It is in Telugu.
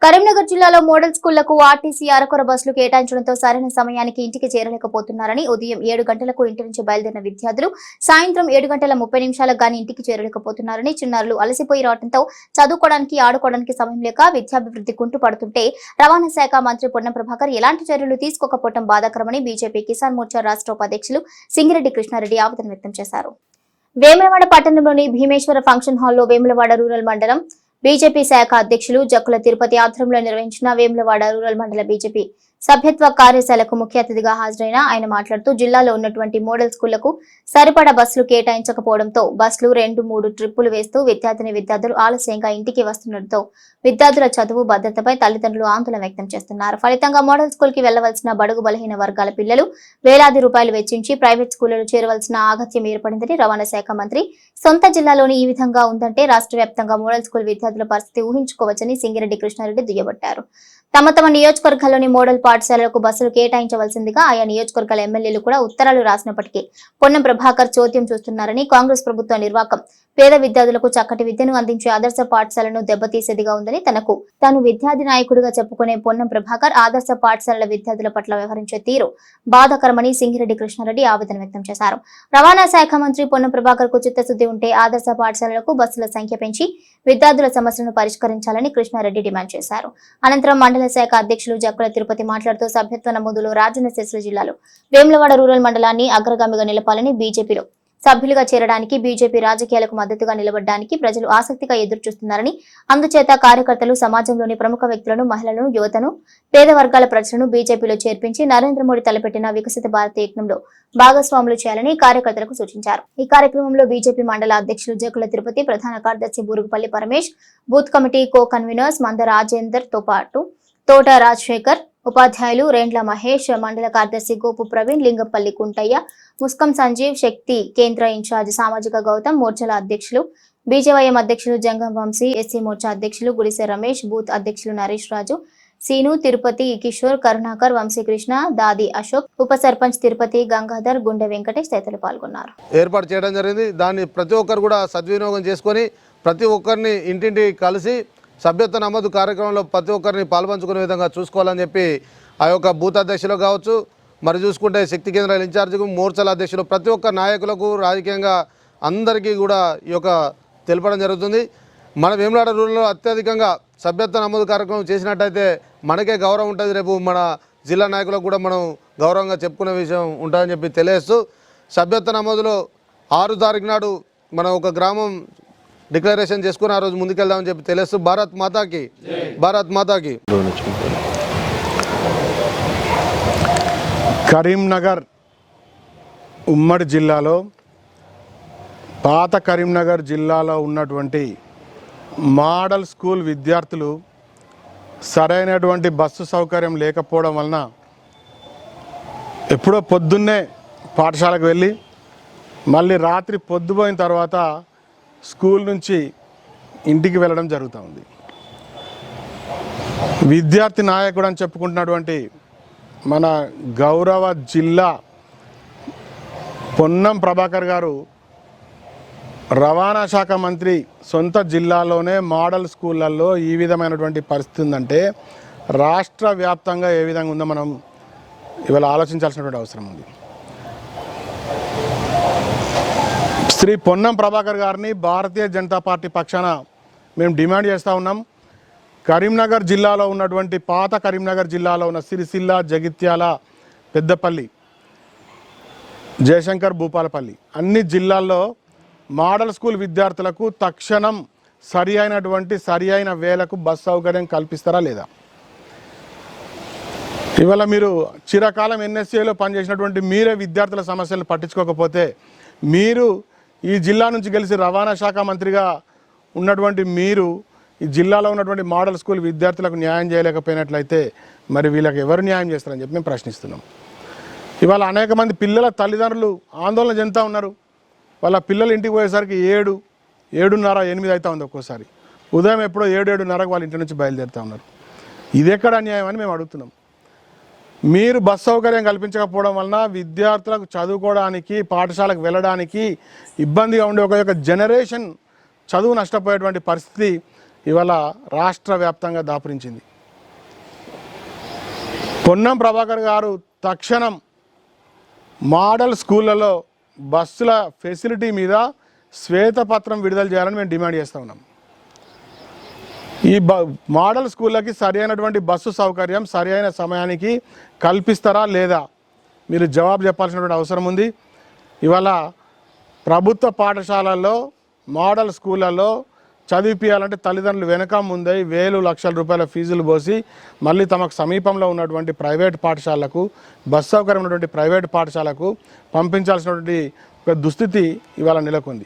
కరీంనగర్ జిల్లాలో మోడల్ స్కూళ్లకు ఆర్టీసీ అరకొర బస్సులు కేటాయించడంతో సరైన సమయానికి ఇంటికి చేరలేకపోతున్నారని ఉదయం 7 గంటలకు ఇంటి నుంచి బయలుదేరిన విద్యార్థులు సాయంత్రం 7:30 గానీ ఇంటికి చేరలేకపోతున్నారని చిన్నారులు అలసిపోయి రావడంతో చదువుకోవడానికి ఆడుకోవడానికి సమయం లేక విద్యాభివృద్ధి కుంటుపడుతుంటే రవాణా శాఖ మంత్రి పొన్నం ప్రభాకర్ ఎలాంటి చర్యలు తీసుకోకపోవడం బాధాకరమని బీజేపీ కిసాన్ మోర్చా రాష్ట్ర ఉపాధ్యక్షులు సింగిరెడ్డి కృష్ణారెడ్డి ఆవేదన వ్యక్తం చేశారు. వేములవాడ పట్టణంలోని భీమేశ్వర ఫంక్షన్ హాల్లో వేములవాడ రూరల్ మండలం బీజేపీ శాఖ అధ్యక్షులు జక్కుల తిరుపతి ఆధ్వర్యంలో నిర్వహించిన వేములవాడ రూరల్ మండల బీజేపీ సభ్యత్వ కార్యశాలకు ముఖ్య అతిథిగా హాజరైన ఆయన మాట్లాడుతూ జిల్లాలో ఉన్నటువంటి మోడల్ స్కూళ్లకు సరిపడా బస్సులు కేటాయించకపోవడంతో బస్సులు 2-3 ట్రిప్పులు వేస్తూ విద్యార్థులు ఆలస్యంగా ఇంటికి వస్తుండటంతో విద్యార్థుల చదువు భద్రతపై తల్లిదండ్రులు ఆందోళన వ్యక్తం చేస్తున్నారు. ఫలితంగా మోడల్ స్కూల్ కి వెళ్లవలసిన బడుగు బలహీన వర్గాల పిల్లలు వేలాది రూపాయలు వెచ్చించి ప్రైవేట్ స్కూళ్లలో చేరవలసిన ఆగత్యం ఏర్పడిందని రవాణా శాఖ మంత్రి సొంత జిల్లాలోని ఈ విధంగా ఉందంటే రాష్ట్ర వ్యాప్తంగా మోడల్ స్కూల్ విద్యార్థుల పరిస్థితి ఊహించుకోవచ్చని సింగిరెడ్డి కృష్ణారెడ్డి దుయ్యబట్టారు. తమ నియోజకవర్గాల్లోని మోడల్ పాఠశాలలకు బస్సులు కేటాయించవలసిందిగా ఆయా నియోజకవర్గాల ఎమ్మెల్యేలు కూడా ఉత్తరాలు రాసినప్పటికీ పొన్నం ప్రభాకర్ చోద్యం చూస్తున్నారని, కాంగ్రెస్ ప్రభుత్వ నిర్వాకం పేద విద్యార్థులకు చక్కటి విద్యను అందించే ఆదర్శ పాఠశాలను దెబ్బతీసేదిగా ఉందని తాను విద్యార్థి నాయకుడిగా చెప్పుకునే పొన్నం ప్రభాకర్ ఆదర్శ పాఠశాలల విద్యార్థుల పట్ల వ్యవహరించే తీరు బాధాకరమని సింగిరెడ్డి కృష్ణారెడ్డి ఆవేదన వ్యక్తం చేశారు. రవాణా శాఖ మంత్రి పొన్నం ప్రభాకర్ కు చిత్తశుద్ధి ఉంటే ఆదర్శ పాఠశాలలకు బస్సుల సంఖ్య పెంచి విద్యార్థుల సమస్యలను పరిష్కరించాలని కృష్ణారెడ్డి డిమాండ్ చేశారు. అనంతరం మండల శాఖ అధ్యక్షులు జక్కుల తిరుపతి మాట్లాడుతూ సభ్యత్వ నమోదులో రాజన్న సిరిసిల్ల జిల్లాలో వేములవాడ రూరల్ మండలాన్ని అగ్రగామిగా నిలపాలని, బీజేపీలో సభ్యులుగా చేరడానికి బీజేపీ రాజకీయాలకు మద్దతుగా నిలబడడానికి ప్రజలు ఆసక్తిగా ఎదురుచూస్తున్నారని, అందుచేత కార్యకర్తలు సమాజంలోని ప్రముఖ వ్యక్తులను, మహిళలను, యువతను, పేద వర్గాల ప్రజలను బీజేపీలో చేర్పించి నరేంద్ర మోడీ తలపెట్టిన వికసిత భారత యజ్ఞంలో భాగస్వాములు చేయాలని కార్యకర్తలకు సూచించారు. ఈ కార్యక్రమంలో బీజేపీ మండల అధ్యక్షులు జక్కుల తిరుపతి, ప్రధాన కార్యదర్శి Burugupalli Paramesh, booth committee co conveners మంద రాజేందర్ తో పాటు తోట రాజశేఖర్, ఉపాధ్యాయులు రెండ్ల మహేష్, మండల కార్యదర్శి గోపు ప్రవీణ్, లింగపల్లి కుంటయ్య, ముస్కం సంజీవ్, శక్తి కేంద్ర ఇన్ఛార్జ్ సామాజిక గౌతమ్, మోర్చాల అధ్యక్షులు బీజేవైఎం అధ్యక్షులు జంగం వంశీ, ఎస్సీ మోర్చా అధ్యక్షులు గుడిసె రమేష్, బూత్ అధ్యక్షులు నరేష్ రాజు, సీను, తిరుపతి కిషోర్, కరుణాకర్, వంశీకృష్ణ, దాది అశోక్, ఉప సర్పంచ్ తిరుపతి గంగాధర్, గుండె వెంకటేష్ తదితరులు పాల్గొన్నారు. ఏర్పాటు చేయడం జరిగింది. దాన్ని ప్రతి ఒక్కరు కూడా సద్వినియోగం చేసుకొని ప్రతి ఒక్కరిని ఇంటింటి కలిసి సభ్యత్వ నమోదు కార్యక్రమంలో ప్రతి ఒక్కరిని పాల్పంచుకునే విధంగా చూసుకోవాలని చెప్పి ఆ యొక్క బూత్ అధ్యక్షులు కావచ్చు, మరి చూసుకుంటే శక్తి కేంద్రాల ఇన్ఛార్జికు, మోర్చాల అధ్యక్షులు, ప్రతి ఒక్క నాయకులకు రాజకీయంగా అందరికీ కూడా ఈ యొక్క తెలపడం జరుగుతుంది. మన వేములవాడ రూరల్లో అత్యధికంగా సభ్యత్వ నమోదు కార్యక్రమం చేసినట్టయితే మనకే గౌరవం ఉంటుంది. రేపు మన జిల్లా నాయకులకు కూడా మనం గౌరవంగా చెప్పుకునే విషయం ఉంటుందని చెప్పి తెలియజేస్తూ సభ్యత్వ నమోదులో 6 తారీఖు నాడు మనం ఒక గ్రామం డిక్లరేషన్ చేసుకుని ఆ రోజు ముందుకెళ్దామని చెప్పి తెలుస్తూ భారత్ మాతాకి. కరీంనగర్ ఉమ్మడి జిల్లాలో పాత కరీంనగర్ జిల్లాలో ఉన్నటువంటి మోడల్ స్కూల్ విద్యార్థులు సరైనటువంటి బస్సు సౌకర్యం లేకపోవడం వలన ఎప్పుడో పొద్దున్నే పాఠశాలకు వెళ్ళి మళ్ళీ రాత్రి పొద్దుపోయిన తర్వాత స్కూల్ నుంచి ఇంటికి వెళ్ళడం జరుగుతూ ఉంది. విద్యార్థి నాయకుడు అని చెప్పుకుంటున్నటువంటి మన గౌరవ జిల్లా పొన్నం ప్రభాకర్ గారు రవాణా శాఖ మంత్రి సొంత జిల్లాలోనే మోడల్ స్కూళ్ళల్లో ఈ విధమైనటువంటి పరిస్థితి ఉందంటే రాష్ట్ర వ్యాప్తంగా ఏ విధంగా ఉందో మనం ఇవాళ ఆలోచించాల్సినటువంటి అవసరం ఉంది. శ్రీ పొన్నం ప్రభాకర్ గారిని భారతీయ జనతా పార్టీ పక్షాన మేము డిమాండ్ చేస్తూ ఉన్నాం. కరీంనగర్ జిల్లాలో ఉన్నటువంటి పాత కరీంనగర్ జిల్లాలో ఉన్న సిరిసిల్ల, జగిత్యాల, పెద్దపల్లి, జయశంకర్, భూపాలపల్లి అన్ని జిల్లాల్లో మోడల్ స్కూల్ విద్యార్థులకు తక్షణం సరి అయిన వేళకు బస్ సౌకర్యం కల్పిస్తారా లేదా? ఇవాళ మీరు చిరకాలం ఎన్ఎస్ఏలో పనిచేసినటువంటి మీరే విద్యార్థుల సమస్యలను పట్టించుకోకపోతే, మీరు ఈ జిల్లా నుంచి గెలిచి రవాణా శాఖ మంత్రిగా ఉన్నటువంటి మీరు ఈ జిల్లాలో ఉన్నటువంటి మోడల్ స్కూల్ విద్యార్థులకు న్యాయం చేయలేకపోయినట్లయితే మరి వీళ్ళకి ఎవరు న్యాయం చేస్తారని చెప్పి మేము ప్రశ్నిస్తున్నాం. ఇవాళ అనేక మంది పిల్లల తల్లిదండ్రులు ఆందోళన చెందుతూ ఉన్నారు. వాళ్ళ పిల్లలు ఇంటికి పోయేసరికి 7, 7:30, 8 అవుతూ ఉంది. ఒక్కోసారి ఉదయం ఎప్పుడో 7, 7:30 వాళ్ళ ఇంటి నుంచి బయలుదేరుతూ ఉన్నారు. ఇది ఎక్కడ అన్యాయం అని మేము అడుగుతున్నాం. మీరు బస్ సౌకర్యం కల్పించకపోవడం వలన విద్యార్థులకు చదువుకోవడానికి, పాఠశాలకు వెళ్ళడానికి ఇబ్బందిగా ఉండే ఒక జనరేషన్ చదువు నష్టపోయేటువంటి పరిస్థితి ఇవాళ రాష్ట్ర వ్యాప్తంగా దాపురించింది. పొన్నం ప్రభాకర్ గారు తక్షణం మోడల్ స్కూళ్ళలో బస్సుల ఫెసిలిటీ మీద శ్వేతపత్రం విడుదల చేయాలని మేము డిమాండ్ చేస్తూ ఉన్నాం. ఈ మోడల్ స్కూళ్ళకి సరైనటువంటి బస్సు సౌకర్యం సరైన సమయానికి కల్పిస్తారా లేదా మీరు జవాబు చెప్పాల్సినటువంటి అవసరం ఉంది. ఇవాళ ప్రభుత్వ పాఠశాలల్లో మోడల్ స్కూళ్ళల్లో చదివిపియాలంటే తల్లిదండ్రులు వెనక ముందై వేలు లక్షల రూపాయల ఫీజులు పోసి మళ్ళీ తమకు సమీపంలో ఉన్నటువంటి ప్రైవేట్ పాఠశాలకు బస్ సౌకర్యం ఉన్నటువంటి ప్రైవేట్ పాఠశాలకు పంపించాల్సినటువంటి ఒక దుస్థితి ఇవాళ నెలకొంది.